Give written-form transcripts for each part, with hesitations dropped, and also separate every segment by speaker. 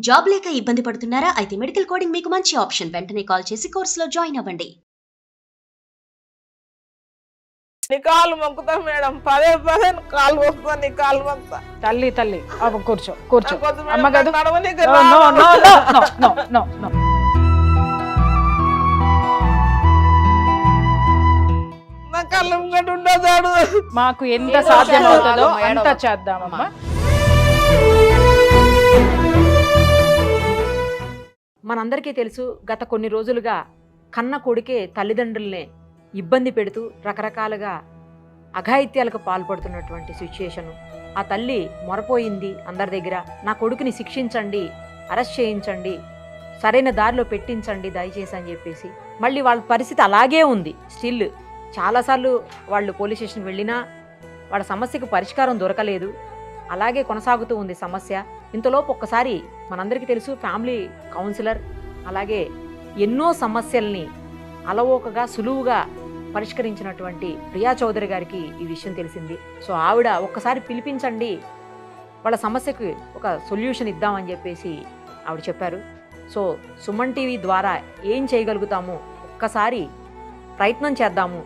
Speaker 1: Job లేక ఇబ్బంది పడుతున్నారా? అయితే మెడికల్ కోడింగ్ మీకు మంచి ఆప్షన్. వెంటనే కాల్ చేసి కోర్సులో జాయిన్ అవ్వండి.
Speaker 2: నీ కాలు మొక్కుతా మేడం, పదే పదే కాలు మొక్కుతా, నీ కాలు మొక్కుతా.
Speaker 3: తల్లి తల్లి కూర్చో కూర్చో
Speaker 2: కొద్ది మేడం,
Speaker 3: అమ్మ కాదు.
Speaker 2: నడవనీకి
Speaker 3: No,
Speaker 2: రాదు.
Speaker 3: no, no, no, no, no, no, no.
Speaker 2: నా కళ్ళ ముంగట ఉండదాడు.
Speaker 3: మాకు ఎంత సాధ్యమవుతుందో అంత చేద్దామమ్మా.
Speaker 4: మనందరికీ తెలుసు, గత కొన్ని రోజులుగా కన్న కొడుకే తల్లిదండ్రుల్ని ఇబ్బంది పెడుతూ రకరకాలుగా అఘాయిత్యాలకు పాల్పడుతున్నటువంటి సిచ్యుయేషను. ఆ తల్లి మొరపోయింది అందరి దగ్గర, నా కొడుకుని శిక్షించండి, అరెస్ట్ చేయించండి, సరైన దారిలో పెట్టించండి దయచేసి అని చెప్పేసి. మళ్ళీ వాళ్ళ పరిస్థితి అలాగే ఉంది స్టిల్. చాలాసార్లు వాళ్ళు పోలీస్ స్టేషన్కి వెళ్ళినా వాళ్ళ సమస్యకు పరిష్కారం దొరకలేదు, అలాగే కొనసాగుతూ ఉంది సమస్య. ఇంతలోపు ఒక్కసారి మనందరికీ తెలుసు, ఫ్యామిలీ కౌన్సిలర్ అలాగే ఎన్నో సమస్యల్ని అలవోకగా సులువుగా పరిష్కరించినటువంటి ప్రియా చౌదరి గారికి ఈ విషయం తెలిసింది. సో ఆవిడ ఒక్కసారి పిలిపించండి, వాళ్ళ సమస్యకు ఒక సొల్యూషన్ ఇద్దామని చెప్పేసి ఆవిడ చెప్పారు. సో సుమన్ టీవీ ద్వారా ఏం చేయగలుగుతామో ఒక్కసారి ప్రయత్నం చేద్దాము,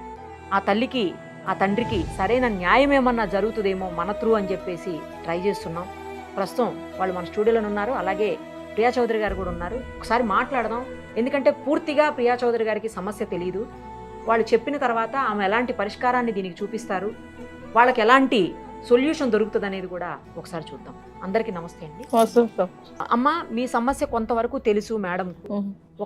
Speaker 4: ఆ తల్లికి ఆ తండ్రికి సరైన న్యాయం ఏమన్నా జరుగుతుందేమో మన త్రూ అని చెప్పేసి ట్రై చేస్తున్నాం. ప్రస్తుతం వాళ్ళు మన స్టూడియోలో ఉన్నారు, అలాగే ప్రియా చౌదరి గారు కూడా ఉన్నారు. ఒకసారి మాట్లాడదాం, ఎందుకంటే పూర్తిగా ప్రియా చౌదరి గారికి సమస్య తెలియదు. వాళ్ళు చెప్పిన తర్వాత ఆమె ఎలాంటి పరిష్కారాన్ని దీనికి చూపిస్తారు, వాళ్ళకి ఎలాంటి సొల్యూషన్ దొరుకుతుంది అనేది కూడా ఒకసారి చూద్దాం. అందరికీ నమస్తే అండి. అమ్మ, మీ సమస్య కొంతవరకు తెలుసు మేడం,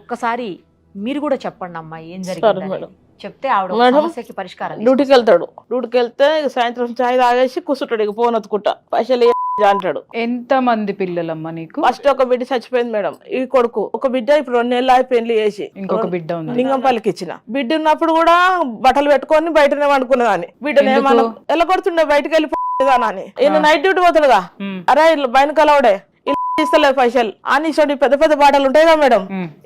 Speaker 4: ఒక్కసారి మీరు కూడా చెప్పండి అమ్మా ఏం జరిగింది చెప్తే ఆవిడ సమస్యకి పరిష్కారం.
Speaker 2: డ్యూటీకి వెళ్తాడు, డ్యూటీకి వెళ్తే సాయంత్రం చాయ్ తాగేసి కూర్చుంటాడు, ఇక ఫోన్ ఎత్తుకుంటా పైసలు అంటాడు.
Speaker 3: ఎంత మంది పిల్లలమ్మా నీకు?
Speaker 2: ఫస్ట్ ఒక బిడ్డ చచ్చిపోయింది మేడం, ఈ కొడుకు. ఒక బిడ్డ ఇప్పుడు 2 నెలలు అయి పెళ్లి చేసి
Speaker 3: ఇంకొక బిడ్డ ఉంది.
Speaker 2: లింగంపల్లికి ఇచ్చిన బిడ్డ ఉన్నప్పుడు కూడా బట్టలు పెట్టుకొని బయటనే వండుకునేదాన్ని. బిడ్డనే మనం ఎలా కొడుతుండే బయటకు వెళ్ళిపోదానని. ఈయన నైట్ డ్యూటీ పోతాడుగా, అరే బయట కలవడే ఇస్తలేదు పైసలు అని పెద్ద పెద్ద బాటలు ఉంటాయి కదా మేడం,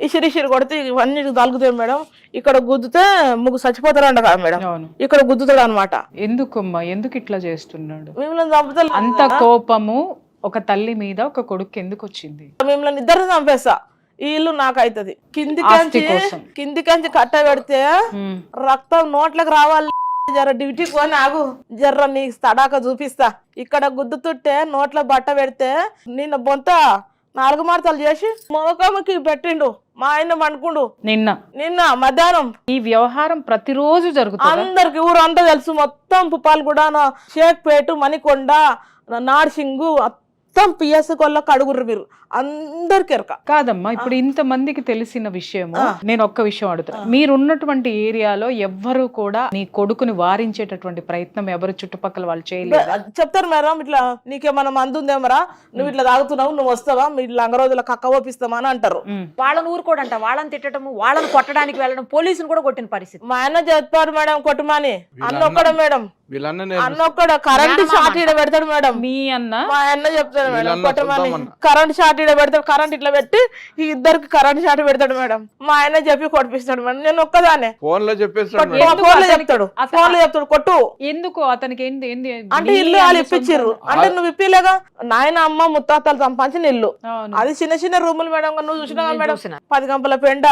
Speaker 2: ఇసిరిసిరి కొడితే ఇవన్నీ తలుగుతాయి మేడం. ఇక్కడ గుద్దుతే ముగ్గు చచ్చిపోతారంట కదా మేడం, ఇక్కడ గుద్దుతాడు అనమాట.
Speaker 3: ఎందుకమ్మా, ఎందుకు ఇట్లా చేస్తున్నాడు?
Speaker 2: మిమ్మల్ని చంపుతా.
Speaker 3: అంత కోపము ఒక తల్లి మీద ఒక కొడుకు ఎందుకు వచ్చింది?
Speaker 2: మిమ్మల్ని ఇద్దరు చంపేస్తా, ఈ ఇల్లు నాకు అవుతుంది. కిందికంచి కట్ట పెడితే రక్తం నోట్లకు రావాలి. జర డ్యూటీకి పోని ఆగు, జర్ర నీ తడాక చూపిస్తా. ఇక్కడ గుద్దుతుంటే నోట్ల బట్ట పెడితే నిన్న బొంత 4 మార్తలు చేసి మోకమ్మకి పెట్టిండు మా ఆయన అనుకుండు. నిన్న మధ్యాహ్నం
Speaker 3: ఈ వ్యవహారం ప్రతిరోజు జరుగుతుంది.
Speaker 2: అందరికి ఊరంతా తెలుసు, మొత్తం పుప్పాలగూడ, షేక్పేట, మణికొండ, నార్సింగు మొత్తం పిఎస్ కొల్ల కడుగురు మీరు అందరికి ఎరక.
Speaker 3: కాదమ్మా, ఇప్పుడు ఇంత మందికి తెలిసిన విషయము. నేను ఒక్క విషయం అడుగుతా, మీరున్నటువంటి ఏరియాలో ఎవ్వరు కూడా నీ కొడుకుని వారించేటటువంటి ప్రయత్నం ఎవరు చుట్టుపక్కల వాళ్ళు చేయలేదు?
Speaker 2: చెప్తారు మేడం, ఇట్లా నీకేమన్నా మందు ఉందేమరా, నువ్వు ఇట్లా తాగుతున్నావు, నువ్వు వస్తావా, మీ లంగ రోజుల కక్క ఓపిస్తామా అని అంటారు.
Speaker 4: వాళ్ళని ఊరుకోడంట, వాళ్ళని తిట్టడము, వాళ్ళని కొట్టడానికి వెళ్ళడం, పోలీసులు కూడా కొట్టిన పరిస్థితి.
Speaker 2: మా ఆయన చెప్తారు మేడం కొట్టమని. అన్నొక్కడ మేడం, అన్నొక్కడ కరెంట్ షార్ట్ ఇడ పెడతాడు మేడం.
Speaker 3: మీ అన్న
Speaker 2: మా అన్న చెప్తాడు మేడం కొట్టమని. కరెంట్ షార్ట్ ఇడ పెడతాడు, కరెంట్ ఇట్లా పెట్టి ఈ ఇద్దరికి కరెంట్ షార్ట్ పెడతాడు మేడం. మా ఆయన చెప్పి కొట్టిస్తాడు మేడం. నేను ఒక్కదానే ఫోన్ లో చెప్తాడు, ఫోన్ లో చెప్తాడు కొట్టు.
Speaker 3: ఎందుకు అతనికి
Speaker 2: అంటే ఇల్లు వాళ్ళు ఇప్పించారు అంటే నువ్వు ఇప్పిలేగా. నాయన అమ్మ ముత్తాతలు సంపాదించిన ఇల్లు అది, చిన్న చిన్న రూములు మేడం. నువ్వు చూసినా మేడం, 10 గంపల పెండ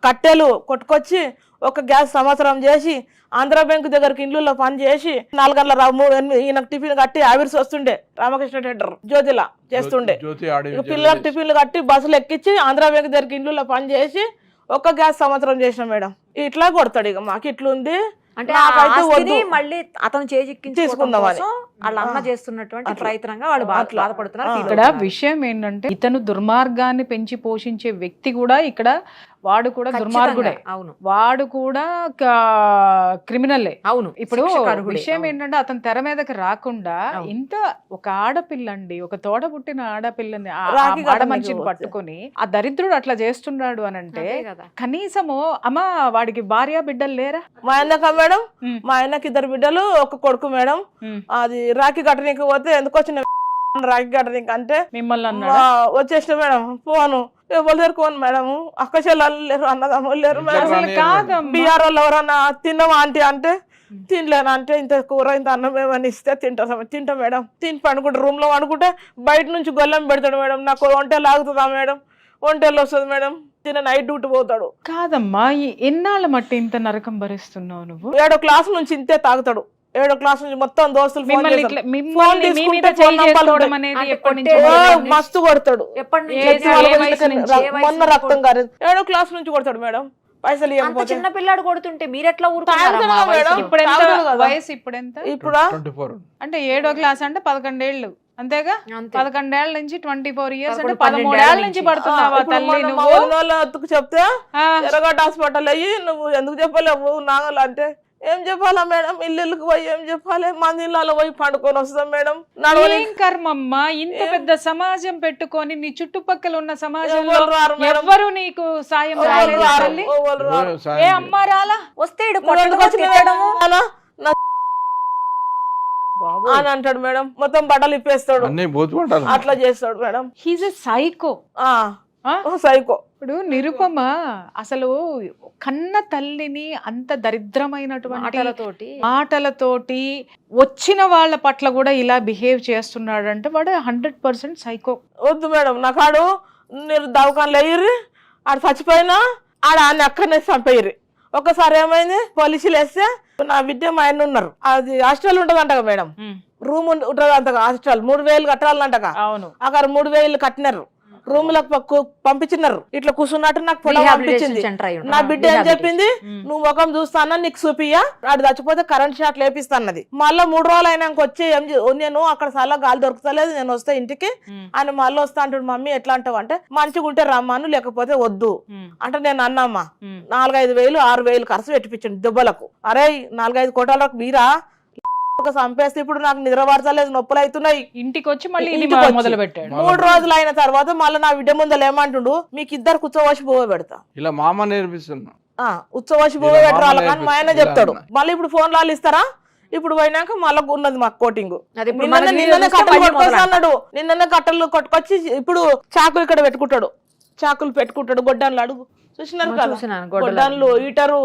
Speaker 2: కట్టెలు కొట్టుకొచ్చి ఒక గ్యాస్ సంవత్సరం చేసి ఆంధ్ర బ్యాంకు దగ్గరికి ఇండ్లలో పని చేసి 4 గంటల ఈయనకు టిఫిన్ కట్టి ఆవిర్స్ వస్తుండే రామకృష్ణ థియేటర్ జ్యోతిలా చేస్తుండే. పిల్లలకు టిఫిన్లు కట్టి బస్సులు ఎక్కించి ఆంధ్ర బ్యాంకు దగ్గరికి ఇండ్లలో పని చేసి ఒక గ్యాస్ సంవత్సరం చేసిన మేడం. ఇట్లా కొడతాడు. ఇక మాకు ఇట్లుంది
Speaker 4: అంటే మళ్ళీ అతను చేసుకుందామని వాళ్ళ అమ్మ చేస్తున్నటువంటి ప్రయత్నంగా వాళ్ళు బాధపడుతున్నారు.
Speaker 3: ఇక్కడ విషయం ఏంటంటే, ఇతను దుర్మార్గాన్ని పెంచి పోషించే వ్యక్తి కూడా ఇక్కడ వాడు కూడా దుర్మార్గుడే.
Speaker 4: అవును,
Speaker 3: వాడు కూడా క్రిమినలే.
Speaker 4: అవును.
Speaker 3: ఇప్పుడు విషయం ఏంటంటే, అతను తెర మీదకి రాకుండా ఇంత ఒక ఆడపిల్ల అండి, ఒక తోడ పుట్టిన ఆడపిల్లని ఆడ మనిషిని పట్టుకుని ఆ దరిద్రుడు అట్లా చేస్తున్నాడు అని అంటే, కనీసము అమ్మ వాడికి భార్య బిడ్డలు లేరా?
Speaker 2: మా ఆయనక మేడం, మా ఆయనకి 2 బిడ్డలు, ఒక కొడుకు మేడం. అది రాఖీ కట్టనీకి పోతే ఎందుకు వచ్చిన రాఖీ కట్టనీకి అంటే
Speaker 3: మిమ్మల్ని
Speaker 2: వచ్చేసిన మేడం. పోను ఎవరు దగ్గర మేడం, అక్క చెల్లెలు లేరు, అన్నదమ్ములు లేరు మేడం.
Speaker 3: కాదు
Speaker 2: బీఆర్ వాళ్ళు ఎవరన్నా తిన్నావా ఆంటీ అంటే తినలేను అంటే ఇంత కూర ఇంత అన్నం ఏమని ఇస్తే తింటా మేడం. తిని పండుకుంటా, రూమ్ లో పండుకుంటే బయట నుంచి గొల్లం పెడతాడు మేడం. నాకు ఒంటెలు ఆగుతుందా మేడం, ఒంటెలు వస్తుంది మేడం. తిన నైట్ డ్యూటీ పోతాడు.
Speaker 3: కాదమ్మా, ఈ ఎన్నాళ్ళ మట్టి ఇంత నరకం భరిస్తున్నావు నువ్వు?
Speaker 2: 7వ క్లాస్ నుంచి ఇంతే తాగుతాడు. 7వ క్లాస్ నుంచి మొత్తం దోస్తులు ఫోన్
Speaker 3: మిమ్మల్ని
Speaker 2: చేస్తారు.
Speaker 3: ఇట్లా- మిమ్మల్ని మీ మీద చేయి చేసుకోవడం అనేది ఎప్పటి నుంచి
Speaker 2: ఓ,
Speaker 3: మొదలైంది?
Speaker 2: మస్తు కొడతాడు.
Speaker 4: ఎప్పటి నుంచి?
Speaker 3: ఏ- ఏ వయసు నుంచి?
Speaker 2: మొన్న రక్తం కాలేదు. 7వ క్లాస్ నుంచి కొడతాడు మేడం. పైసలు
Speaker 4: అంత
Speaker 2: ఇవ్వకపోతే
Speaker 4: చిన్న పిల్లాడు కొడుతుంటే మీరెట్లా
Speaker 2: తాగుతాడు మేడం.
Speaker 3: ఇప్పుడు ఎంత
Speaker 2: తాగుతాడు కదా.
Speaker 3: వయసు? ఇప్పుడు ఎంత?
Speaker 2: ఇప్పుడా
Speaker 5: 24.
Speaker 3: అంటే 7వ క్లాస్ అంటే 11 ఏళ్ళు అంతేగా?
Speaker 4: అంతే.
Speaker 3: 11 ఏళ్ల నుంచి 24 ఇయర్స్ అంటే
Speaker 4: 11
Speaker 3: 13 ఏళ్ల నుంచి
Speaker 4: నుంచి.
Speaker 3: పడుతున్నావా
Speaker 2: ఇప్పుడు
Speaker 3: తల్లి
Speaker 2: మొన్న మా
Speaker 3: నువ్వు?
Speaker 2: ఊరిలో అతుకు చెప్తే
Speaker 3: ఆ,
Speaker 2: ఎర్రగడ్డ హాస్పిటల్ అయ్యి నువ్వు ఎందుకు చెప్పలేవు నాగలు అంటే ఏం చెప్పాలా మేడం, ఇల్లుకి పోయి ఏం చెప్పాలి, మంది ఇళ్ళలో పోయి పండుకొని వస్తాం మేడం.
Speaker 3: ఏం కర్మమ్మా, ఇంత పెద్ద సమాజం పెట్టుకొని నీ చుట్టుపక్కల ఉన్న సమాజంలో
Speaker 2: ఎవరు రారు మేడం.
Speaker 3: ఎవ్వరు నీకు సాయం రాలేదా తల్లి? ఏ అమ్మ రాలా?
Speaker 4: వస్తే ఈడు కొట్టడం, తిట్టడము.
Speaker 2: అని అంటాడు మేడం. మొత్తం బట్టలు ఇప్పేస్తాడు,
Speaker 5: అన్నీ బోతుపడ్డారు.
Speaker 2: అట్లా చేస్తాడు madam.
Speaker 3: He's a psycho.
Speaker 2: Psycho.
Speaker 3: ఇప్పుడు నిరుపమ అసలు కన్న తల్లిని అంత దరిద్రమైనటువంటి
Speaker 4: మాటలతోటి
Speaker 3: మాటలతోటి వచ్చిన వాళ్ళ పట్ల కూడా ఇలా బిహేవ్ చేస్తున్నాడు అంటే వాడు 100% సైకో.
Speaker 2: వద్దు మేడం, నాకు ఆడు మీరు దవాఖానలో వేయర్రి, ఆడు చచ్చిపోయినా ఆడ ఆయన అక్కడనే చంపేయర్రి. ఒకసారి ఏమైంది, పోలీసులు వేస్తే నా బిడ్డ మా ఆయన ఉన్నారు, అది హాస్టల్ ఉంటదంటగా మేడం, రూమ్ ఉంటది అంతగా, హాస్టల్ 3000 కట్టాలంటగా.
Speaker 3: అవును,
Speaker 2: అక్కడ 3000 కట్టినారు, రూమ్ లకు పంపించినారు. ఇట్లా కూర్చున్నట్టు నాకు ఫోటో పంపించింది. నా బిడ్డ ఏం చెప్పింది, నువ్వు ముఖం చూస్తానా నీకు చూపియ్యా, ఆడు చచ్చిపోతే కరెంట్ షాట్ లేపిస్తాన్నది. మళ్ళీ 3 రోజులు అయినాక వచ్చి నేను అక్కడ చాలా గాలి దొరుకుతలేదు, నేను వస్తే ఇంటికి ఆయన మళ్ళీ వస్తా అంటాడు. మమ్మీ ఎట్లా అంటావు అంటే మంచిగా ఉంటే రమ్మాను లేకపోతే వద్దు అంటే నేను అన్నామ్మా 4-5 వేలు 6 వేలు ఖర్చు పెట్టిపించండి దెబ్బలకు. అరే 4-5 కోట్లకు మీరా చంపేస్తే ఇప్పుడు నాకు నిద్ర పడతలేదు, నొప్పులు అవుతున్నాయి.
Speaker 3: ఇంటికి వచ్చి మళ్ళీ ఇది
Speaker 2: ఇంటికి వచ్చి
Speaker 3: మొదలు పెట్టాడు.
Speaker 2: 3 రోజులు అయిన తర్వాత మళ్ళీ నా బిడ్డ ముందర ఏమంటుండు, మీకు ఇద్దరు కూర్చోవచ్చి పోవ పెడతా,
Speaker 5: ఇలా మామ నేర్పిస్తున్నా.
Speaker 2: ఉచ్చవచ్చి పోవ పెట్టరాలి కానీ మా ఆయన చెప్తాడు. మళ్ళీ ఇప్పుడు ఫోన్ లాలు ఇస్తారా, ఇప్పుడు పోయినాక మళ్ళీ ఉన్నది మాకు కోటింగ్. నిన్ననే కట్టలు కొట్టుకొస్తా అన్నాడు, నిన్ననే కట్టలు కొట్టుకొచ్చి ఇప్పుడు చాకులు ఇక్కడ పెట్టుకుంటాడు, చాకులు పెట్టుకుంటాడు. గొడ్డాన్లు అడుగు చూసినారు కదా, గొడ్డాన్లు ఈటరు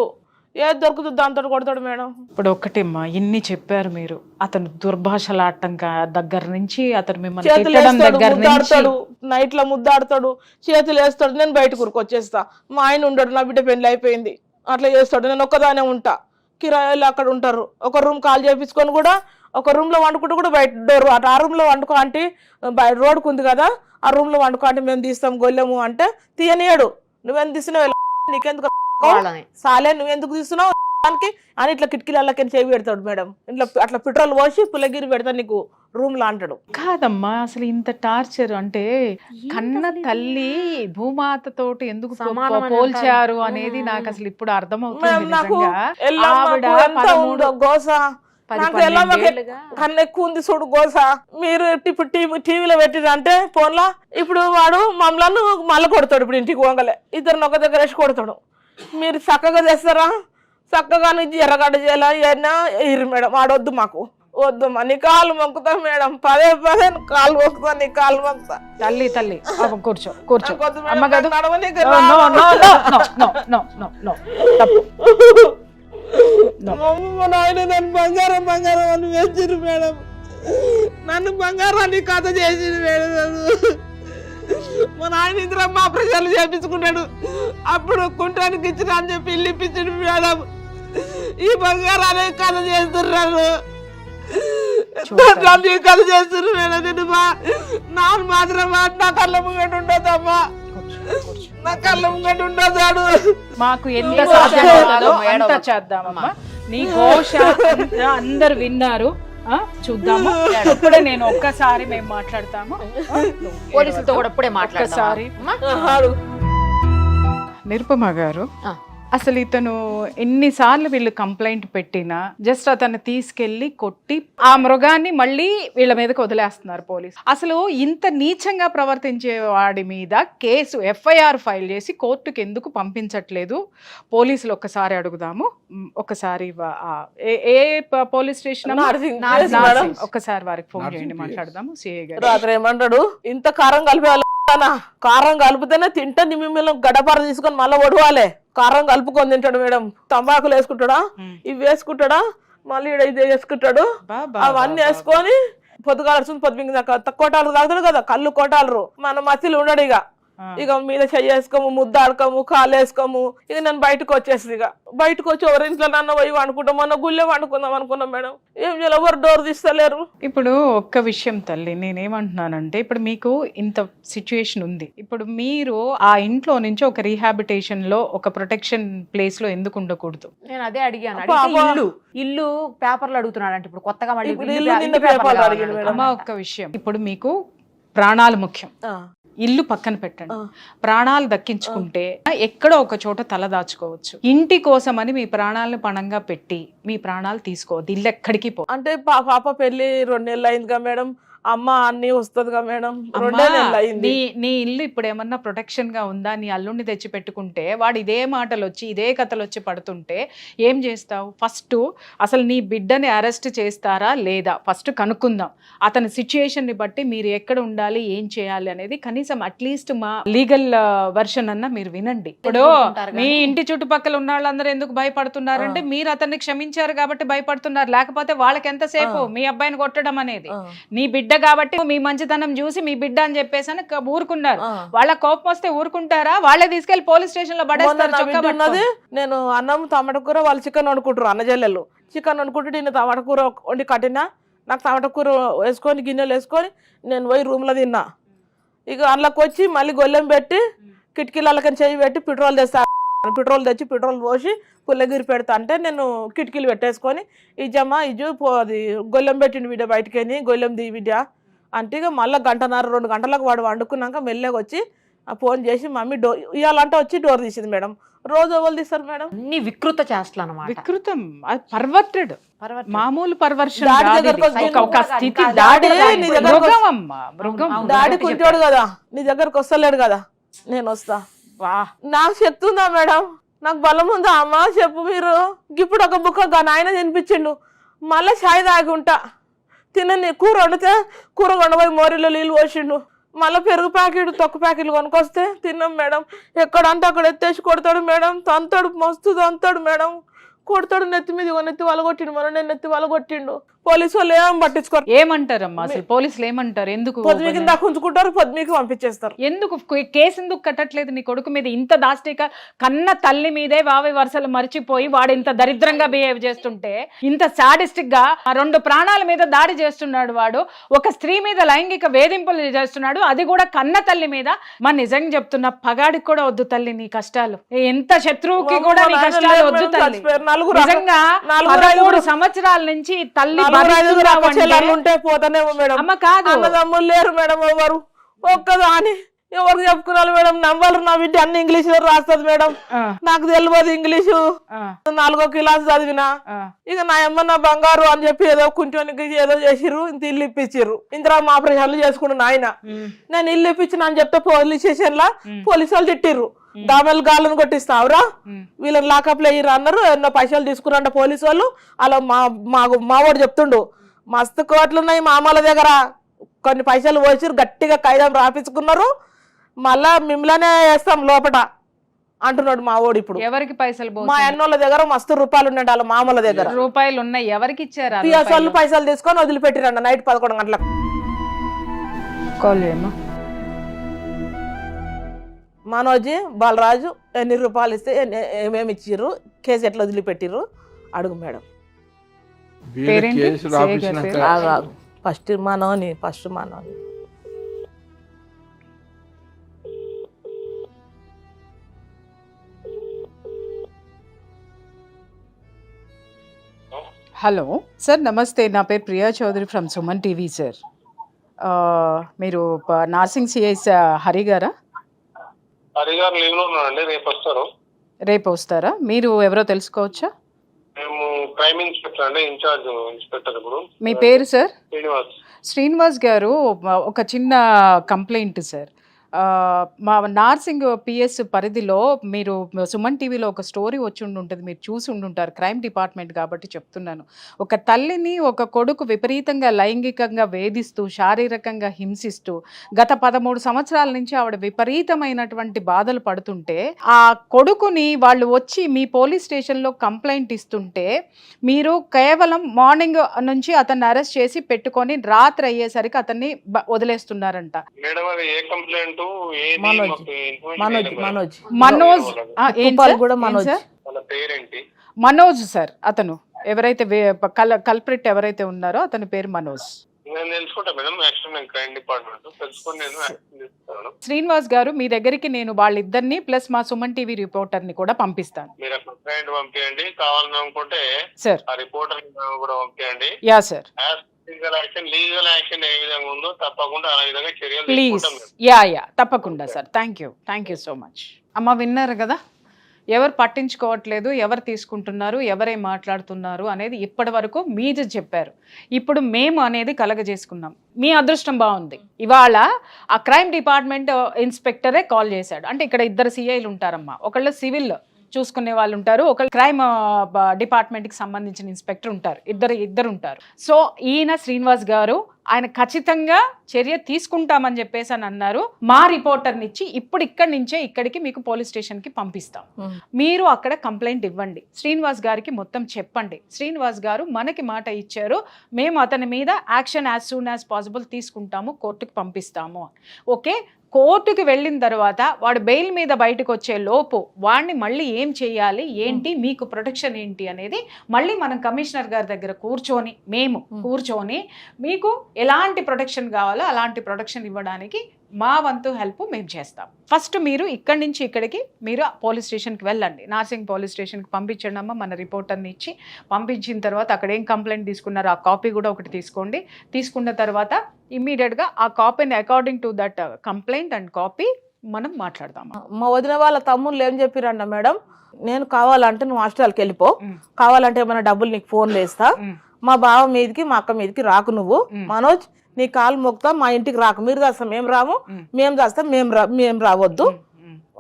Speaker 2: ఏది దొరుకుతుంది దాంతో కొడతాడు మేడం.
Speaker 3: ఇప్పుడు ఒక్కటేమ్మా, ఇన్ని చెప్పారు మీరు, అతను దుర్భాషలాడటం దగ్గర నుంచి అతను మిమ్మల్ని
Speaker 2: చేతులు
Speaker 3: తిట్టడం
Speaker 2: వేస్తాడు,
Speaker 3: దగ్గర నుంచి
Speaker 2: ముద్దాడతాడు, నైట్ లో ముద్దాడతాడు, చేతులు వేస్తాడు. నేను బయట కూరుకొచ్చేస్తా, మా ఆయన ఉండడు, నా బిడ్డ పెళ్లి అయిపోయింది, అట్లా చేస్తాడు. నేను ఒక్కదానే ఉంటా, కిరాయిలు అక్కడ ఉంటారు. ఒక రూమ్ కాల్ చేయించుకొని కూడా ఒక రూమ్ లో వండుకుంటూ కూడా బయట డోర్ అటు ఆ రూమ్ లో వండుకో అంటే రోడ్కు ఉంది కదా, ఆ రూమ్ లో వండుకో అంటే మేము తీస్తాం గొల్లెము అంటే తీయనియాడు. నువ్వెందుకు తీస్తున్నావు, నీకెందుకు సాలే, నువ్వెందుకు తీస్తున్నావు దానికి అని ఇట్లా కిటికీలకి చేయి పెడతాడు మేడం. ఇట్లా అట్లా పెట్రోల్ పోసి పుల్లగిరి పెడతా నీకు రూమ్ లో అంటాడు.
Speaker 3: కాదమ్మా, అసలు ఇంత టార్చర్ అంటే కన్న తల్లి భూమాత తోటి ఎందుకు పోల్చారు అనేది నాకు అసలు ఇప్పుడు అర్థమవుతుంది.
Speaker 2: నాకు
Speaker 3: నిజంగా ఆవిడ 13
Speaker 2: గోస నాకు కన్నా ఎక్కువ ఉంది చూడు గోస. మీరు ఇప్పుడు టీవీలో పెట్టిరు అంటే ఫోన్ లో, ఇప్పుడు వాడు మమ్మల్ని మళ్ళీ కొడతాడు. ఇప్పుడు ఇంటికి పోగలే ఇద్దరిని ఒక దగ్గర వేసి కొడతాడు. మీరు చక్కగా చేస్తారా, చక్కగా నుంచి ఎర్రగడ్డ చేయాలా ఏనా ఇరు మేడం, ఆడొద్దు మాకు వద్దమ్మా, నీ కాళ్ళు మొక్కుతా మేడం, పదే కాళ్ళు మొక్కుతా, నీ కాళ్ళు మొక్కుతా.
Speaker 3: తల్లి తల్లి కూర్చో కూర్చో అమ్మ కాదు,
Speaker 2: మా నాయన నన్ను బంగారం బంగారం అని వేసిరు మేడం, నన్ను బంగారాన్ని కథ చేసిండు మేడం. మా నాయన ఇంద్రమ్మ ఆపరేషన్లు చేపించుకున్నాడు, అప్పుడు కుంటానికి ఇచ్చిన అని చెప్పి ఇల్లు ఇప్పించాడు మేడం. ఈ బంగారాన్ని కథ చేస్తున్నారు, కథ చేస్తున్నారు మేడం. నేను నాన్న మాత్రం నా కళ్ళ ముంగట ఉండదమ్మా, నా కళ్ళ ముంగట ఉండదాడు.
Speaker 3: మాకు ఎంత సాధ్యమవుతుందో అంత చేద్దామమ్మా. నీ ఘోష అందరు విన్నారు, చూద్దాము. ఇప్పుడే నేను ఒక్కసారి మేము మాట్లాడతాము,
Speaker 4: పోలీసులతో కూడా ఇప్పుడే మాట్లాడతారు.
Speaker 3: నిరుపమ గారు, అసలు ఇతను ఎన్నిసార్లు వీళ్ళు కంప్లైంట్ పెట్టినా జస్ట్ అతన్ని తీసుకెళ్లి కొట్టి ఆ మృగాన్ని మళ్ళీ వీళ్ళ మీదకి వదిలేస్తున్నారు పోలీసు. అసలు ఇంత నీచంగా ప్రవర్తించే వాడి మీద కేసు FIR ఫైల్ చేసి కోర్టుకి ఎందుకు పంపించట్లేదు పోలీసులు? ఒక్కసారి అడుగుదాము. ఒక్కసారి ఏ పోలీస్ స్టేషన్? ఒక్కసారి వారికి ఫోన్ చేయండి, మాట్లాడదాము. సిఐ గారు
Speaker 2: రాత్రి ఏమంటాడు, ఇంత కారం కలిపి కారం కలిపితేనే తింటా, మిమ్మల్ని గడపర తీసుకొని మళ్ళీ ఒడవాలి. కారం కలుపుకొని తింటాడు మేడం. తంబాకులు వేసుకుంటాడా, ఇవి వేసుకుంటాడా, మళ్ళీ ఈడ ఇది వేసుకుంటాడు, అవన్నీ వేసుకొని పొద్దుగాల పొద్దుమింగి దాకా కోటాలు తాగుతాడు కదా, కళ్ళు కోటాలు. మన మధ్యలో ఉండడు ఇక మీద చెయ్యేసుకోము, ముద్ద ఆడుకోము, కాలు వేసుకోము. ఇక నేను బయటకు వచ్చేసి ఇక బయటకు వచ్చి ఎవరి ఇంట్లో నన్ను పోయి వండుకుంటాం, మొన్న గుళ్ళే వండుకుందాం అనుకున్నాం మేడం. ఏం చేయాలి, ఎవరు డోర్ తీస్తలేరు.
Speaker 3: ఇప్పుడు ఒక్క విషయం తల్లి, నేనేమంటున్నానంటే ఇప్పుడు మీకు ఇంత సిచ్యుయేషన్ ఉంది, ఇప్పుడు మీరు ఆ ఇంట్లో నుంచి ఒక రీహాబిటేషన్ లో ఒక ప్రొటెక్షన్ ప్లేస్ లో ఎందుకు ఉండకూడదు?
Speaker 4: నేను అదే అడిగాను. అడిగితే ఇల్లు పేపర్లు అడుగుతున్నాడు అంటే ఇప్పుడు కొత్తగా మళ్ళీ
Speaker 3: అమ్మ ఒక్క విషయం, ఇప్పుడు మీకు ప్రాణాలు ముఖ్యం, ఇల్లు పక్కన పెట్టండి, ప్రాణాలు దక్కించుకుంటే ఎక్కడో ఒక చోట తల దాచుకోవచ్చు. ఇంటి కోసమని మీ ప్రాణాలను పణంగా పెట్టి మీ ప్రాణాలు తీసుకోవద్దు, ఇల్లు ఎక్కడికి పో.
Speaker 2: అంటే పాప పెళ్లి 2 నెలలు అయిందిగా మేడం, అమ్మ అన్ని వస్తుందిగా మేడం, 2 నెలలు అయింది.
Speaker 3: నీ ఇల్లు ఇప్పుడు ఏమన్నా ప్రొటెక్షన్ గా ఉందా? నీ అల్లుడిని తెచ్చి పెట్టుకుంటే వాడు ఇదే మాటలు వచ్చి ఇదే కథలు వచ్చి పడుతుంటే ఏం చేస్తావు? ఫస్ట్ అసలు నీ బిడ్డని అరెస్ట్ చేస్తారా లేదా ఫస్ట్ కనుక్కుందాం. అతని సిచ్యుయేషన్ ని బట్టి మీరు ఎక్కడ ఉండాలి, ఏం చేయాలి అనేది కనీసం అట్లీస్ట్ మా లీగల్ వర్షన్ అన్నా మీరు వినండి. ఇప్పుడు మీ ఇంటి చుట్టుపక్కల ఉన్న వాళ్ళందరూ ఎందుకు భయపడుతున్నారంటే మీరు అతన్ని క్షమించారు కాబట్టి భయపడుతున్నారు, లేకపోతే వాళ్ళకి ఎంతసేపు మీ అబ్బాయిని కొట్టడం అనేది. నీ బిడ్డ కాబట్టి మీ మంచితనం చూసి మీ బిడ్డ అని చెప్పేసి ఊరుకున్నారు. వాళ్ళ కోపం వస్తే ఊరుకుంటారా? వాళ్ళే తీసుకెళ్లి పోలీస్ స్టేషన్ లో పడేస్తారు.
Speaker 2: నేను అన్నం టమాటా కూర, వాళ్ళు చికెన్ వండుకుంటారు, అన్నజల్లెలు చికెన్ వండుకుంటే నేను టమాటా కూర వండి కట్టినా, నాకు టమాటా కూర వేసుకొని గిన్నెలు వేసుకొని నేను పోయి రూమ్లో తిన్నా. ఇక అందులోకి వచ్చి మళ్ళీ గొల్లెం పెట్టి కిటికీలకని చెయ్యి పెట్టి పెట్రోల్ తెస్తా, పెట్రోల్ తెచ్చి పెట్రోల్ పోసి పుల్లగిరి పెడతా అంటే నేను కిటికీలు పెట్టేసుకొని ఇజమ్మా అది గొల్లెం పెట్టిండు బిడ్డ బయటకని, గొల్లెం దీ బిడ్డ అంటే ఇక మళ్ళీ 1:30-2 గంటలకు వాడు వండుకున్నాక మెల్లగా వచ్చి ఫోన్ చేసి మమ్మీ డోర్ ఇవ్వాలంటే వచ్చి డోర్ తీసింది మేడం. రోజు ఎవరు తీస్తారు మేడం?
Speaker 4: అన్ని వికృత చేష్టలు అన్నమాట.
Speaker 3: వికృతం, అది పర్వర్టెడ్, మామూలు పర్వర్షన్.
Speaker 2: డాడీ కుంటాడు కదా, నీ దగ్గరకు వస్తలేడు కదా, నేను వస్తా. నాకు శక్తి ఉందా మేడం? నాకు బలం ఉందా అమ్మా చెప్పు మీరు? ఇప్పుడు ఒక బుక్క నాయన తినిపించిండు, మళ్ళీ ఛాయ్ తాగి ఉంటా, తినని కూర వండితే కూర వండబోయి మోరీలో నీళ్ళు పోసిండు, మళ్ళీ పెరుగు ప్యాకెట్ తొక్క ప్యాకెట్లు కొనుక్కొస్తే తిన్నాం మేడం. ఎక్కడంటే అక్కడ ఎత్తేసి కొడతాడు మేడం, తంతాడు, మస్తు తంతాడు మేడం, కొడతాడు. నెత్తి మీద నెత్తి వలగొట్టిండు, మనం నేను నెత్తి వలగొట్టిండు. పోలీసు వాళ్ళు ఏం పట్టించుకోరు.
Speaker 3: ఏమంటారమ్మా అసలు పోలీసులు ఏమంటారు? ఎందుకు
Speaker 2: పొద్దుమికి దాకా ఉంచుకుంటారు, పొద్దుమికి పంపించేస్తారు.
Speaker 3: ఎందుకు కేసు ఎందుకు కట్టట్లేదు నీ కొడుకు మీద? ఇంత దాష్టిక కన్న తల్లి మీదే వావి వరుసలు మర్చిపోయి వాడు ఇంత దరిద్రంగా బిహేవ్ చేస్తుంటే, ఇంత సాడిస్టిక్ గా 2 ప్రాణాల మీద దాడి చేస్తున్నాడు వాడు, ఒక స్త్రీ మీద లైంగిక వేధింపులు చేస్తున్నాడు, అది కూడా కన్న తల్లి మీద. మా నిజంగా చెప్తున్నా, పగాడికి కూడా వద్దు తల్లి నీ కష్టాలు, ఎంత శత్రువుకి కూడా నీ కష్టాలు వద్దు తల్లి. నిజంగా 13 సంవత్సరాల నుంచి తల్లి
Speaker 2: ఉంటే పోతానేమో మేడం.
Speaker 3: అమ్మ కాదు,
Speaker 2: అన్నదమ్ములు లేరు మేడం, ఎవరు ఒక్కదాని ఎవరు చెప్పుకున్నారు మేడం? నంబర్ నా బిడ్డ అన్ని ఇంగ్లీష్ లో రాస్తుంది మేడం, నాకు తెలియదు ఇంగ్లీషు. 4వ క్లాస్ చదివినా. ఇక నా అమ్మ నా బంగారు అని చెప్పి ఏదో కుంటోనికి ఏదో చేసిర్రు, ఇంత ఇల్లు ఇప్పించిర్రు, ఇందిరా ఆపరేషన్లు చేసుకున్నాను ఆయన. నేను ఇల్లు ఇప్పించిన అని చెప్తే పోలీస్ స్టేషన్ లా పోలీసు వాళ్ళు తిట్టిర్రు, దామెలు గాళ్ళను కొట్టిస్తావురా, వీళ్ళని లాకప్లో అయ్యిర్రు అన్నారు, ఎన్నో పైసలు తీసుకురంట పోలీసు వాళ్ళు. అలా మావాడు చెప్తుండు, మస్తు కోట్లున్నాయి మా అమ్మల దగ్గర, కొన్ని పైసలు పోసిరు, గట్టిగా కాయిదాం రాపించుకున్నారు, మళ్ళా మిమ్మల్నే వేస్తాం లోపట అంటున్నాడు మా ఓడి. ఇప్పుడు
Speaker 3: ఎవరికి పైసలు?
Speaker 2: మా అన్నోళ్ళ దగ్గర మస్తు రూపాయలు ఉన్నాయి, వాళ్ళ మామూల దగ్గర
Speaker 3: రూపాయలు ఉన్నాయి. ఎవరికి ఇచ్చారు?
Speaker 2: పిఎస్ వాళ్ళు పైసలు తీసుకొని వదిలిపెట్టిరంట నైట్ 11 గంటలకు. మనోజీ బాలరాజు ఎన్ని రూపాయలు ఇస్తే ఏమేమి ఇచ్చిర్రు, కేసు ఎట్లా వదిలిపెట్టిర్రు అడుగు మేడం. ఫస్ట్ మనోని
Speaker 3: హలో సార్, నమస్తే. నా పేరు Priya Chaudhary from Suman TV sir. మీరు నార్సింగ్ సిఐ హరి గారా?
Speaker 6: హరి గారు లీవ్ లో ఉన్నారండి, రేపు వస్తారు.
Speaker 3: రేపు వస్తారా? మీరు ఎవరో తెలుసుకోవచ్చా?
Speaker 6: మేము క్రైమ్ ఇన్స్పెక్టర్ అండి, ఇన్ఛార్జ్ ఇన్స్పెక్టర్. ఇప్పుడు
Speaker 3: మీ పేరు సార్?
Speaker 6: శ్రీనివాస్.
Speaker 3: శ్రీనివాస్ గారు, ఒక చిన్న కంప్లైంట్ సార్. మా నార్సింగ్ పిఎస్ పరిధిలో మీరు సుమన్ టీవీలో ఒక స్టోరీ వచ్చి ఉంటుంది, మీరు చూసి ఉండుంటారు, క్రైమ్ డిపార్ట్మెంట్ కాబట్టి చెప్తున్నాను. ఒక తల్లిని ఒక కొడుకు విపరీతంగా లైంగికంగా వేధిస్తూ శారీరకంగా హింసిస్తూ గత 13 సంవత్సరాల నుంచి ఆవిడ విపరీతమైనటువంటి బాధలు పడుతుంటే ఆ కొడుకుని వాళ్ళు వచ్చి మీ పోలీస్ స్టేషన్లో కంప్లైంట్ ఇస్తుంటే మీరు కేవలం మార్నింగ్ నుంచి అతన్ని అరెస్ట్ చేసి పెట్టుకొని రాత్రి అయ్యేసరికి అతన్ని వదిలేస్తున్నారంట.
Speaker 6: మేడం అది ఏ కంప్లైంట్
Speaker 3: మనోజ్
Speaker 2: కూడా మనోజ్
Speaker 6: వాళ్ళ పేరేంటి?
Speaker 3: మనోజ్ సార్, అతను ఎవరైతే కల్ప్రిట్ ఎవరైతే ఉన్నారో అతని పేరు మనోజ్.
Speaker 6: నేను తెలుసుకుంటా మేడం, యాక్షన్ నేను క్రైమ్ డిపార్ట్మెంట్ తెలుసుకొని నేను యాక్షన్ తీసుకుంటాను.
Speaker 3: శ్రీనివాస్ గారు మీ దగ్గరికి నేను వాళ్ళిద్దరిని ప్లస్ మా సుమన్ టీవీ రిపోర్టర్ ని కూడా పంపిస్తాను.
Speaker 6: మీరు అక్కడ క్లయింట్ పంపించండి, కావాలని అనుకుంటే
Speaker 3: సార్
Speaker 6: ఆ రిపోర్టర్ కూడా పంపించండి.
Speaker 3: యా సార్,
Speaker 6: లీగల్ యాక్షన్ ఏ విధంగా ఉందో తప్పకుండా ఆ విధంగా చర్యలు
Speaker 3: ప్లీజ్.
Speaker 6: తీసుకుంటాం.
Speaker 3: యా తప్పకుండా sir, thank you so much. అమ్మ విన్నారు కదా, ఎవరు పట్టించుకోవట్లేదు, ఎవరు తీసుకుంటున్నారు, ఎవరే మాట్లాడుతున్నారు అనేది ఇప్పటి వరకు మీరు చెప్పారు. ఇప్పుడు మేము అనేది కలగజేసుకున్నాం. మీ అదృష్టం బాగుంది, ఇవాళ ఆ క్రైమ్ డిపార్ట్మెంట్ ఇన్స్పెక్టరే కాల్ చేశాడు. అంటే ఇక్కడ 2 సిఐలు ఉంటారమ్మా, ఒకళ్ళు సివిల్ చూసుకునే వాళ్ళు ఉంటారు, ఒక క్రైమ్ డిపార్ట్మెంట్కి సంబంధించిన ఇన్స్పెక్టర్ ఉంటారు, ఇద్దరు ఉంటారు. సో ఈయన శ్రీనివాస్ గారు ఆయన ఖచ్చితంగా చర్య తీసుకుంటామని చెప్పేసి అని అన్నారు. మా రిపోర్టర్ని ఇచ్చి ఇప్పుడు ఇక్కడి నుంచే ఇక్కడికి మీకు పోలీస్ స్టేషన్కి పంపిస్తాం. మీరు అక్కడ కంప్లైంట్ ఇవ్వండి, శ్రీనివాస్ గారికి మొత్తం చెప్పండి. శ్రీనివాస్ గారు మనకి మాట ఇచ్చారు, మేము అతని మీద action as soon as possible తీసుకుంటాము, కోర్టుకి పంపిస్తాము. ఓకే, కోర్టుకి వెళ్ళిన తర్వాత వాడు బెయిల్ మీద బయటకు వచ్చే లోపు వాడిని మళ్ళీ ఏం చేయాలి, ఏంటి మీకు ప్రొటెక్షన్ ఏంటి అనేది మళ్ళీ మనం కమిషనర్ గారి దగ్గర మేము కూర్చొని మీకు ఎలాంటి ప్రొటెక్షన్ కావాలో అలాంటి ప్రొటెక్షన్ ఇవ్వడానికి మా వంతు హెల్ప్ మేము చేస్తాం. ఫస్ట్ మీరు ఇక్కడి నుంచి ఇక్కడికి మీరు పోలీస్ స్టేషన్కి వెళ్ళండి, నార్సింగ్ పోలీస్ స్టేషన్కి పంపించండి అమ్మ. మన రిపోర్టర్ని ఇచ్చి పంపించిన తర్వాత అక్కడ ఏం కంప్లైంట్ తీసుకున్నారో ఆ కాపీ కూడా ఒకటి తీసుకోండి. తీసుకున్న తర్వాత ఇమ్మీడియట్గా ఆ కాపీని according to that complaint and copy మనం మాట్లాడదాం.
Speaker 2: మా వదిన వాళ్ళ తమ్ముళ్ళు ఏం చెప్పిరంట మేడం, నేను కావాలంటే నువ్వు హాస్టల్కి వెళ్ళిపో, కావాలంటే ఏమైనా డబ్బులు నీకు ఫోన్లు వేస్తా, మా బావ మీదకి మా అక్క మీదకి రాకు, నువ్వు మనోజ్ నీ కాలు మొక్కుతాం, మా ఇంటికి రాకు, మీరు చేస్తాం మేము రాము, మేము చేస్తాం మేము రావద్దు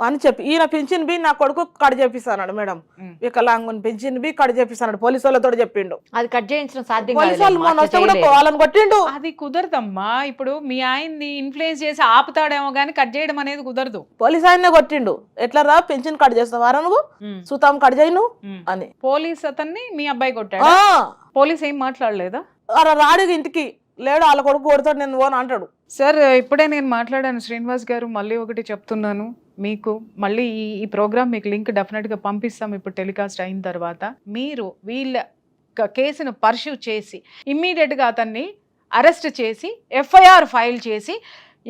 Speaker 2: అని చెప్పి ఈయన పింఛన్ బి నా కొడుకు కట్ చేపిస్తాడు మేడం, వికలాంగుని పింఛన్ బి కట్ చేపిస్తాడు, పోలీసు వాళ్ళతో చెప్పిండు.
Speaker 4: అది కట్ చేయించడం సాధ్యం
Speaker 2: పోలీసు వాళ్ళు మొన్న వస్తే కూడా వాళ్ళని కొట్టిండు.
Speaker 3: అది కుదరదమ్మా, ఇప్పుడు మీ ఆయన్ని ఇన్ఫ్లుయెన్స్ చేసి ఆపుతాడేమో కానీ కట్ చేయడం అనేది కుదరదు.
Speaker 2: పోలీసు ఆయన్నే కొట్టిండు, ఎట్లా రా పింఛన్ కట్ చేస్తావారా నువ్వు, సుతాం కట్ చేయను అని.
Speaker 3: పోలీస్ అతన్ని మీ అబ్బాయి కొట్టాడు, పోలీస్ ఏం మాట్లాడలేదా?
Speaker 2: రాడు ఇంటికి లేడు, వాళ్ళ కొడుకు కొడతాడు నేను ఓన్ అంటాడు.
Speaker 3: సార్ ఇప్పుడే నేను మాట్లాడాను శ్రీనివాస్ గారు, మళ్ళీ ఒకటి చెప్తున్నాను మీకు, మళ్ళీ ఈ ప్రోగ్రామ్ మీకు లింక్ డెఫినెట్గా పంపిస్తాం ఇప్పుడు టెలికాస్ట్ అయిన తర్వాత. మీరు వీళ్ళ కేసును పర్స్యూ చేసి ఇమ్మీడియట్గా అతన్ని అరెస్ట్ చేసి ఎఫ్ఐఆర్ ఫైల్ చేసి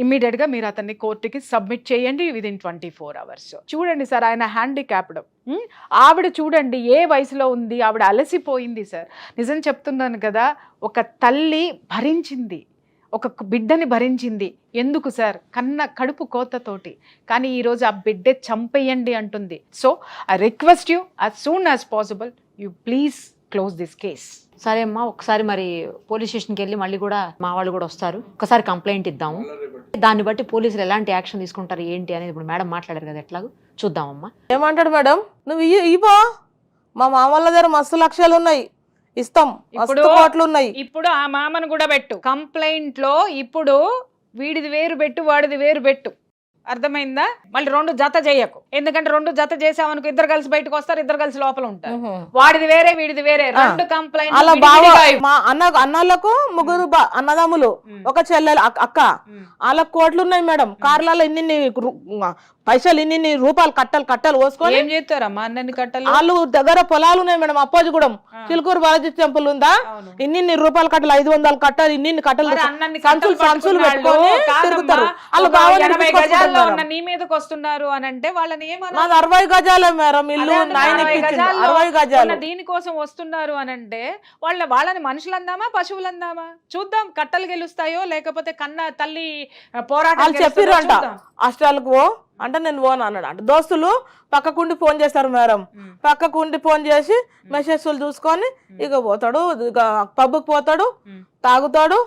Speaker 3: ఇమ్మీడియట్గా మీరు అతన్ని కోర్టుకి సబ్మిట్ చేయండి విదిన్ 24 hours. చూడండి సార్, ఆయన హ్యాండిక్యాప్డ్, ఆవిడ చూడండి ఏ వయసులో ఉంది, ఆవిడ అలసిపోయింది సార్. నిజం చెప్తున్నాను కదా, ఒక తల్లి భరించింది, ఒక బిడ్డని భరించింది. ఎందుకు సార్, కడుపు కోతతోటి, కానీ ఈరోజు ఆ బిడ్డే చంపేయండి అంటుంది. So I request you as soon as possible you please close this case.
Speaker 4: సరే అమ్మా, ఒకసారి మరి పోలీస్ స్టేషన్కి వెళ్ళి మళ్ళీ కూడా మా వాళ్ళు కూడా వస్తారు, ఒకసారి కంప్లైంట్ ఇద్దాము, దాన్ని బట్టి పోలీసులు ఎలాంటి యాక్షన్ తీసుకుంటారు ఏంటి అనేది ఇప్పుడు మేడం మాట్లాడారు కదా, ఎట్లాగో చూద్దామమ్మా.
Speaker 2: ఏమంటాడు మేడం, నువ్వు ఇవ్వా, మా మామ వాళ్ళ దగ్గర మస్తు లక్ష్యాలు ఉన్నాయి, ఇస్తాం,
Speaker 3: ఇప్పుడు
Speaker 2: కోట్లు ఉన్నాయి.
Speaker 3: ఇప్పుడు ఆ మామను కూడా పెట్టు కంప్లైంట్ లో, ఇప్పుడు వీడిది వేరు పెట్టు, వాడిది వేరు పెట్టు, అర్థమైందా? మళ్ళీ 2 జత చేయకు, ఎందుకంటే 2 జత చేసామనుకో ఇద్దరు కలిసి బయటకు వస్తారు, ఇద్దరు కలిసి లోపల ఉంటారు. వాడిది వేరే వీడిది వేరే, 2 కంప్లైంట్.
Speaker 2: అలా మా అన్నలకు 3 అన్నదమ్ములు, ఒక చెల్లెలు అక్క, వాళ్ళకి కోట్లు ఉన్నాయి మేడం. కార్లలో ఇన్ని పైసలు ఇన్ని రూపాయలు కట్టలు పోసుకొని
Speaker 3: ఏం చేస్తారమ్మా అన్ని కట్టలు?
Speaker 2: వాళ్ళు దగ్గర పొలాలు ఉన్నాయి మేడం, అప్పోజిగూడెం చిలుకూరు బాలాజీ టెంపుల్ ఉందా, ఇన్ని రూపాయల కట్టలు, 500 కట్టలు, ఇన్ని కట్టలు సంచులు పెట్టుకొని తిరుగుతారు. వాళ్ళు
Speaker 3: నీ మీదకి వస్తున్నారు అని అంటే వాళ్ళని ఏమన్నా,
Speaker 2: 60 గజాలే మేడం ఇల్లు, 60 గజాలు
Speaker 3: దీనికోసం వస్తున్నారు అని అంటే వాళ్ళని మనుషులు అందామా పశువులు అందామా? చూద్దాం, కట్టలు గెలుస్తాయో లేకపోతే కన్న తల్లి పోరాటం
Speaker 2: చెప్పిర్రు అంట. హాస్టల్కు అంటే నేను పోను అన్నాడు అంట. దోస్తులు పక్కకుండి ఫోన్ చేస్తారు మేడం, పక్కకుండి ఫోన్ చేసి మెసేజ్లు చూసుకొని ఇక పోతాడు, ఇక పబ్కి పోతాడు, తాగుతాడు,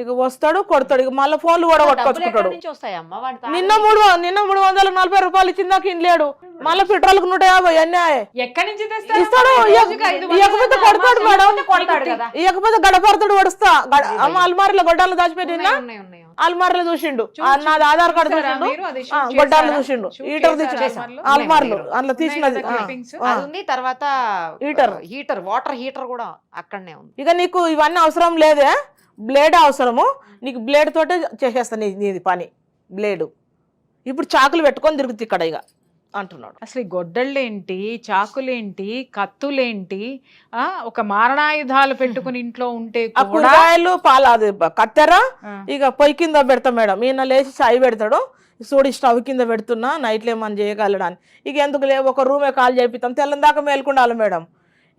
Speaker 2: ఇక వస్తాడు కొడతాడు, ఇక మళ్ళీ ఫోన్లు కూడా
Speaker 4: డబ్బులు ఎక్కడి
Speaker 2: కొట్టుకొచ్చుకుంటాడు.
Speaker 4: నుంచి వస్తాయమ్మా వాడి తాళం?
Speaker 2: నిన్న 340 రూపాయలు ఇచ్చిందాక ఇన్లేడు, మళ్ళీ పెట్రోల్కి 150 అన్నీ ఆయే.
Speaker 3: ఎక్కడి నుంచి తెస్తారు?
Speaker 2: ఇస్తాడు,
Speaker 3: రోజుకి 5
Speaker 2: ఇవ్వకపోతే కొడతాడు మేడం,
Speaker 4: కొడతాడు కదా.
Speaker 2: ఇవ్వకపోతే గడపడతాడు వడుస్తా. అమ్మ అల్మారిలో గొడ్డాలు దాచిపెట్టినా,
Speaker 4: ఉన్నాయి, ఉన్నాయి.
Speaker 2: అల్మారిలో చూసిండు, నాది ఆధార్ కార్డు చూసిండు,
Speaker 3: మీరు అది shoot
Speaker 2: గొడ్డాలు
Speaker 3: చేశారా?
Speaker 2: చూసిండు,
Speaker 3: Shoot
Speaker 2: ఈటర్
Speaker 3: చేశారా
Speaker 2: తెచ్చిన
Speaker 3: అల్మార్లో?
Speaker 2: అల్మార్లు అందులో తీసినది.
Speaker 3: ఉన్నాయి కదా clippings?
Speaker 4: అది ఉంది. తర్వాత హీటర్, వాటర్ హీటర్ కూడా అక్కడనే ఉంది.
Speaker 2: ఇక నీకు ఇవన్నీ అవసరం లేదే, బ్లేడ్ అవసరము, నీకు బ్లేడ్ తోటే చేసేస్తా నీది పని, బ్లేడు. ఇప్పుడు చాకులు పెట్టుకొని తిరుగుతుంది ఇక్కడ ఇక అంటున్నాడు.
Speaker 3: అసలు ఈ గొడ్డళ్ళేంటి, చాకులేంటి, కత్తులేంటి, ఒక మారణాయుధాలు పెట్టుకుని ఇంట్లో ఉంటే
Speaker 2: ఆ
Speaker 3: కూడా
Speaker 2: కూరగాయలు పాలు అది కత్తెర
Speaker 3: ఆ.
Speaker 2: ఇక పొయ్యి కింద పెడతా మేడం, ఈయన లేచి చాయ్ పెడతాడు, సోడి స్టవ్ కింద పెడుతున్నా నైట్లో ఏమని చేయగలడా అని. ఇక ఎందుకు ఒక రూమే కాల్ చేపిస్తాం, తెల్లని దాకా మేలుకుండాలి మేడం.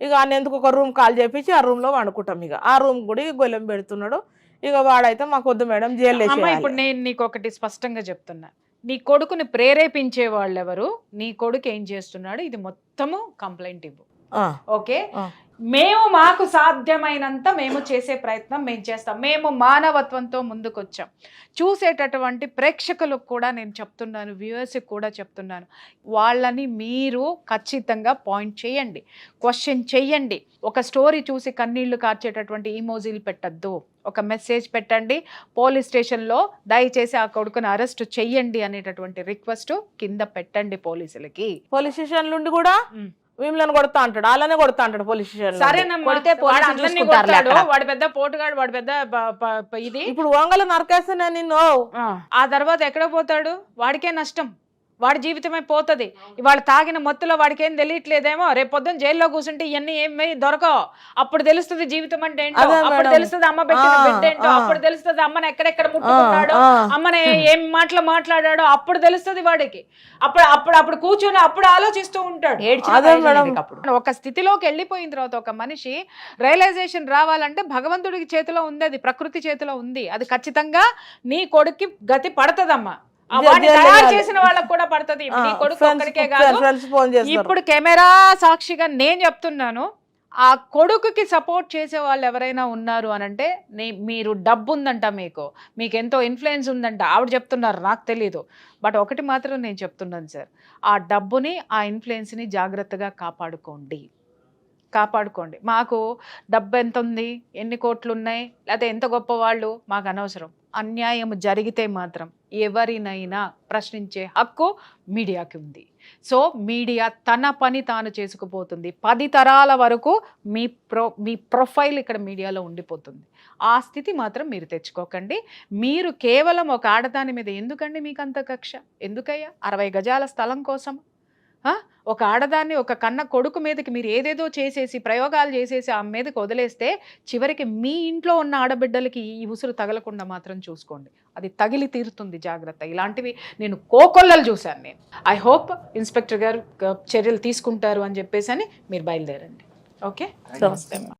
Speaker 2: ఇక ఆయన ఎందుకు ఒక రూమ్ కాల్ చేపించి ఆ రూమ్ లో వండుకుంటాం. ఇక ఆ రూమ్ కూడా గొల్లెం పెడుతున్నాడు. ఇక వాడైతే మాకు వద్దు మేడం, జైలు
Speaker 3: అమ్మ, ఇప్పుడు నేను నీకు ఒకటి స్పష్టంగా చెప్తున్నా, నీ కొడుకుని ప్రేరేపించే వాళ్ళు ఎవరు, నీ కొడుకు ఏం చేస్తున్నాడు, ఇది మొత్తము కంప్లైంట్ ఇవ్వు. ఓకే, మేము మాకు సాధ్యమైనంత మేము చేసే ప్రయత్నం మేము చేస్తాం. మేము మానవత్వంతో ముందుకొచ్చాం. చూసేటటువంటి ప్రేక్షకులకు కూడా నేను చెప్తున్నాను, వ్యూవర్స్కి కూడా చెప్తున్నాను, వాళ్ళని మీరు ఖచ్చితంగా పాయింట్ చేయండి, క్వశ్చన్ చెయ్యండి. ఒక స్టోరీ చూసి కన్నీళ్లు కార్చేటటువంటి ఈమోజీలు పెట్టద్దు, ఒక మెసేజ్ పెట్టండి, పోలీస్ స్టేషన్లో దయచేసి ఆ కొడుకుని అరెస్ట్ చెయ్యండి అనేటటువంటి రిక్వెస్ట్ కింద పెట్టండి పోలీసులకి.
Speaker 2: పోలీస్ స్టేషన్ నుండి కూడా మిమ్మల్ని కొడతా అంటాడు, అలానే కొడతా అంటాడు పోలీస్ స్టేషన్.
Speaker 3: సరేనమ్మా,
Speaker 4: కొడితే
Speaker 3: వాడు
Speaker 4: పోలీసులు
Speaker 3: అందరినీ
Speaker 4: చూసుకుంటారులే
Speaker 3: కొడతాడు,
Speaker 4: అక్కడ.
Speaker 3: వాడు పెద్ద పోటుగాడు, వాడు పెద్ద ఇది.
Speaker 2: ఇప్పుడు వంగలు నరకేస్తున్నా నిన్ను,
Speaker 3: ఆ తర్వాత ఎక్కడ పోతాడు, వాడికే నష్టం, వాడి జీవితమే పోతుంది. ఇవాళ తాగిన మత్తులో వాడికి ఏం తెలియట్లేదేమో, రేపు పొద్దున్న జైల్లో కూర్చుంటే ఇవన్నీ ఏమి దొరకవు. అప్పుడు తెలుస్తుంది జీవితం అంటే ఏంటో,
Speaker 2: అదే
Speaker 3: అప్పుడు
Speaker 2: మేడం.
Speaker 3: తెలుస్తుంది అమ్మ పెట్టిన బిడ్డ ఏంటో, అప్పుడు తెలుస్తుంది అమ్మని ఎక్కడెక్కడ ముట్టుకున్నాడు, అమ్మని ఏం మాటలు మాట్లాడాడో అప్పుడు తెలుస్తుంది వాడికి. అప్పుడు కూర్చొని అప్పుడు ఆలోచిస్తూ ఉంటాడు.
Speaker 4: ఏడ్చిన
Speaker 2: అదే
Speaker 4: వయసు
Speaker 2: మేడం.
Speaker 4: నీకు అప్పుడు.
Speaker 3: ఒక స్థితిలోకి వెళ్ళిపోయిన తర్వాత ఒక మనిషి రియలైజేషన్ రావాలంటే భగవంతుడికి చేతిలో ఉంది, అది ప్రకృతి చేతిలో ఉంది. అది ఖచ్చితంగా నీ కొడుక్కి గతి పడుతుందమ్మా, వాడిని తయారు చేసిన వాళ్ళకి కూడా పడుతుంది. నీ కొడుకు ఒక్కడికే కాదు. ఇప్పుడు కెమెరా సాక్షిగా నేను చెప్తున్నాను, ఆ కొడుకుకి సపోర్ట్ చేసే వాళ్ళు ఎవరైనా ఉన్నారు అని అంటే, మీరు డబ్బు ఉందంట, మీకు ఎంతో ఇన్ఫ్లుయెన్స్ ఉందంట, ఆవిడ చెప్తున్నారు, నాకు తెలీదు. బట్ ఒకటి మాత్రం నేను చెప్తున్నాను సార్, ఆ డబ్బుని ఆ ఇన్ఫ్లుయెన్స్ని జాగ్రత్తగా కాపాడుకోండి. మాకు డబ్బు ఎంత ఉంది, ఎన్ని కోట్లు ఉన్నాయి, లేకపోతే ఎంత గొప్పవాళ్ళు మాకు అనవసరం. అన్యాయం జరిగితే మాత్రం ఎవరినైనా ప్రశ్నించే హక్కు మీడియాకి ఉంది. సో మీడియా తన పని తాను చేసుకుపోతుంది. 10 తరాల వరకు మీ ప్రొఫైల్ ఇక్కడ మీడియాలో ఉండిపోతుంది. ఆ స్థితి మాత్రం మీరు తెచ్చుకోకండి. మీరు కేవలం ఒక ఆడదాని మీద ఎందుకండి మీకు అంత కక్ష? ఎందుకయ్యా? 60 గజాల స్థలం కోసం ఒక ఆడదాన్ని, ఒక కన్న కొడుకు మీదకి మీరు ఏదేదో చేసేసి ప్రయోగాలు చేసేసి ఆమె మీదకి వదిలేస్తే చివరికి మీ ఇంట్లో ఉన్న ఆడబిడ్డలకి ఈ ఉసురు తగలకుండా మాత్రం చూసుకోండి. అది తగిలి తీరుతుంది, జాగ్రత్త. ఇలాంటివి నేను కోకొల్లలు చూశాను. నేను ఐ హోప్ ఇన్స్పెక్టర్ గారు చర్యలు తీసుకుంటారు అని చెప్పేసి అని మీరు బయలుదేరండి. ఓకే, నమస్తే అమ్మా.